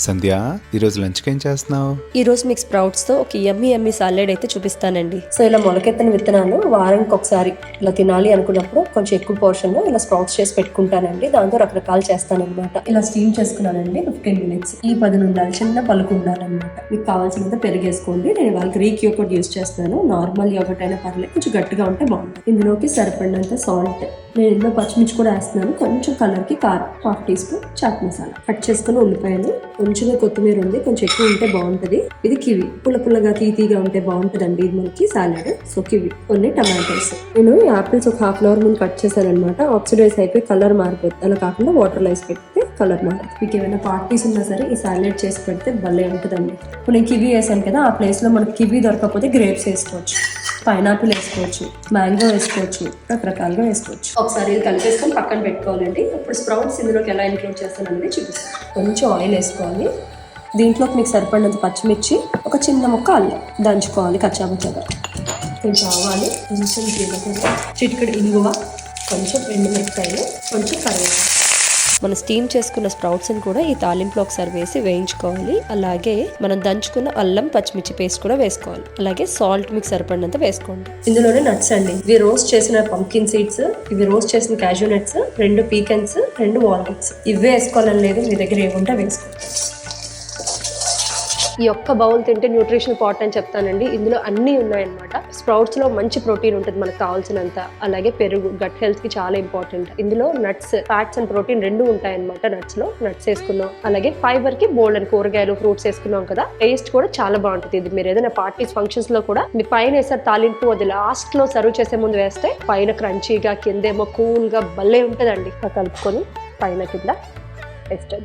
సంధ్య, ఈరోజు లంచ్కి ఏం చేస్తున్నావు? ఈ రోజు మీకు స్ప్రౌట్స్ తో ఒక యమ్మీ సాలెడ్ అయితే చూపిస్తానండి. సో ఇలా మొలకెత్తిన విత్తనాలు వారానికి ఒకసారి ఇలా తినాలి అనుకున్నప్పుడు కొంచెం ఎక్కువ పోర్షన్ లో ఇలా స్ప్రౌట్స్ చేసి పెట్టుకుంటానండి. దాంతో రకరకాలు చేస్తానన్నమాట. ఇలా స్టీమ్ చేసుకున్నానండి 15 minutes. ఈ 10 ఉండాలి, చిన్న పలుకు ఉండాలన్నమాట. మీకు కావాల్సినంత పెరిగేసుకోండి. నేను వాళ్ళ గ్రీక్ యోగర్ట్ యూస్ చేస్తాను. నార్మల్ యోగర్ట్ అయినా పర్లేదు, కొంచెం గట్టిగా ఉంటే బాగుంటుంది. ఇందులోకి సరిపడినంత సాల్ట్, నేను ఇందులో పచ్చిమిర్చి కూడా వేస్తున్నాను. కొంచెం కలర్ కి కారం, 1/2 teaspoon చాట్ మసాలా, కట్ చేసుకుని ఉల్లిపాయలు, కొంచెం కొత్తిమీర ఉంది, కొంచెం ఎక్కువ ఉంటే బాగుంటది. ఇది కివి, పుల్లగా తీగా ఉంటే బాగుంటదండి ఇది మనకి సాలెడ్. సో కివి, కొన్ని టమాటోస్. నేను యాపిల్స్ ఒక 1/2 hour ముందు కట్ చేశాను అనమాట. ఆక్సిడైజ్ అయిపోయి కలర్ మారిపోతుంది. అలా కాకుండా వాటర్ లో వేసి పెడితే కలర్ మారదు. మీకు ఏమైనా పార్టీస్ ఉన్నా సరే ఈ సాలెడ్ చేసి పెడితే భలే ఉంటుందండి. ఇప్పుడు నేను కివి వేసాను కదా, ఆ ప్లేస్ లో మనకి కివి దొరకకపోతే గ్రేప్స్ వేసుకోవచ్చు, పైనాపిల్ వేసుకోవచ్చు, మ్యాంగో వేసుకోవచ్చు, రకరకాలుగా వేసుకోవచ్చు. ఒకసారి ఇది కలిపేసుకొని పక్కన పెట్టుకోవాలండి. ఇప్పుడు స్ప్రౌట్స్ ఇందులోకి ఎలా ఇంక్లూడ్ చేస్తాను అనేది చూపిస్తాను. కొంచెం ఆయిల్ వేసుకోవాలి. దీంట్లోకి మీకు సరిపడినంత పచ్చిమిర్చి, ఒక చిన్న ముక్క అల్లం దంచుకోవాలి కచ్చాపచ్చాగా. కొంచెం ఆవాలు, కొంచెం జీలకర్ర, చిటికెడు ఇంగువ, కొంచెం ఎండుమిరపకాయలు, కొంచెం కరివేపాకు. మనం స్టీమ్ చేసుకున్న స్ప్రౌట్స్ని కూడా ఈ తాలింపులో ఒకసారి వేసి వేయించుకోవాలి. అలాగే మనం దంచుకున్న అల్లం పచ్చిమిర్చి పేస్ట్ కూడా వేసుకోవాలి. అలాగే సాల్ట్ మీకు సరిపడినంత వేసుకోండి. ఇందులోనే నట్స్ అండి. ఇవి రోస్ట్ చేసిన పంకిన్ సీడ్స్, ఇవి రోస్ట్ చేసిన క్యాష్యూ నట్స్, 2 పీకన్స్, 2 వాల్నట్స్. ఇవే వేసుకోవాలని లేదు, మీ దగ్గర ఏముంటే వేసుకోండి. ఈ ఒక్క బౌల్ తింటే న్యూట్రిషనల్ పాట్ అని చెప్తానండి. ఇందులో అన్నీ ఉన్నాయన్నమాట. స్ప్రౌట్స్ లో మంచి ప్రోటీన్ ఉంటుంది మనకు కావాల్సినంత. అలాగే పెరుగు గట్ హెల్త్ కి చాలా ఇంపార్టెంట్. ఇందులో నట్స్, ఫ్యాట్స్ అండ్ ప్రోటీన్ 2 ఉంటాయన్నమాట. నట్స్ లో నట్స్ వేసుకున్నాం. అలాగే ఫైబర్ కి బోల్డ్ అని కూరగాయలు, ఫ్రూట్స్ వేసుకున్నాం కదా. టేస్ట్ కూడా చాలా బాగుంటుంది. ఇది మీరు ఏదైనా పార్టీస్, ఫంక్షన్స్ లో కూడా మీ పైన వేసారు తాలింపు, అది లాస్ట్ లో సర్వ్ చేసే ముందు వేస్తే పైన క్రంచీగా, కిందేమో కూల్ గా భలే ఉంటుందండి. కలుపుకొని పైన కింద వేస్ట్.